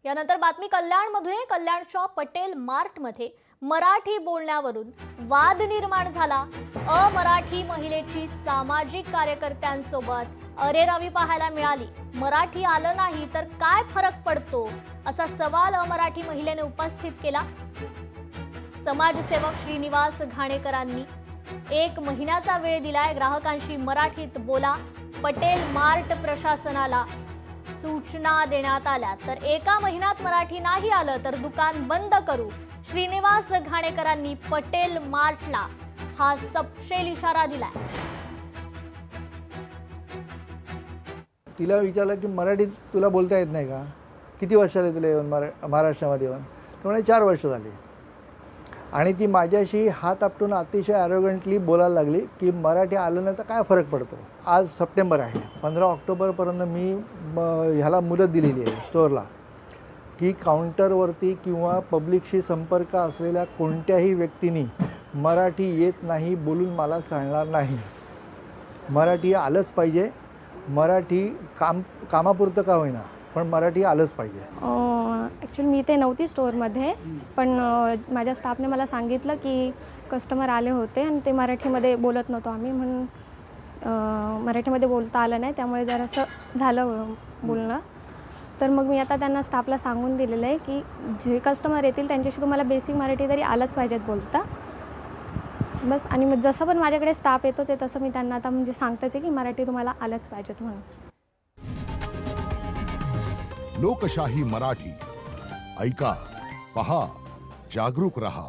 यानंतर बातमी कल्याणमध्ये. कल्याणच्या पटेल मार्टमध्ये मराठी बोलण्यावरून वाद निर्माण झाला. अमराठी महिलेची सामाजिक कार्यकर्त्यांसोबत अरेरावी पाहायला मिळाली. मराठी आलं नाही तर काय फरक पडतो असा सवाल अमराठी महिलेने उपस्थित केला. समाजसेवक श्रीनिवास घाणेकरांनी 1 महिन्याचा वेळ दिलाय. ग्राहकांशी मराठीत बोला. पटेल मार्ट प्रशासनाला सूचना देण्यात आल्या. तर 1 महिन्यात मराठी नाही आलं तर दुकान बंद करू. श्रीनिवास घाणेकरांनी पटेल मार्टला हा सपशेल इशारा दिलाय. तिला विचारलं की मराठीत तुला बोलता येत नाही का? किती वर्ष झाले तुला येऊन महाराष्ट्रामध्ये येऊन? त्यामुळे 4 वर्ष झाली. आणि ती माझ्याशी हात आपटून अतिशय ॲरोगंटली बोलायला लागली की मराठी आलं नाही तर काय फरक पडतो. आज सप्टेंबर आहे, 15 ऑक्टोबरपर्यंत मी ह्याला मुदत दिलेली आहे स्टोअरला की काउंटरवरती किंवा पब्लिकशी संपर्क असलेल्या कोणत्याही व्यक्तींनी मराठी येत नाही बोलून मला चालणार नाही. मराठी आलंच पाहिजे. मराठी कामापुरतं का होईना पण मराठी आलंच पाहिजे. ॲक्च्युली मी ते नव्हती स्टोअरमध्ये, पण माझ्या स्टाफने मला सांगितलं की कस्टमर आले होते आणि ते मराठीमध्ये बोलत नव्हतो आम्ही, म्हणून मराठीमध्ये बोलता आलं नाही, त्यामुळे जरासं झालं बोलणं. तर मग मी आता त्यांना स्टाफला सांगून दिलेलं आहे की जे कस्टमर येतील त्यांच्याशी तुम्हाला बेसिक मराठी तरी आलंच पाहिजेत बोलता बस. आणि मग जसं पण माझ्याकडे स्टाफ येतो ते तसं मी त्यांना आता म्हणजे सांगतेच आहे की मराठी तुम्हाला आलंच पाहिजेत म्हणून. लोकशाही मराठी ऐका, पहा, जागरूक रहा.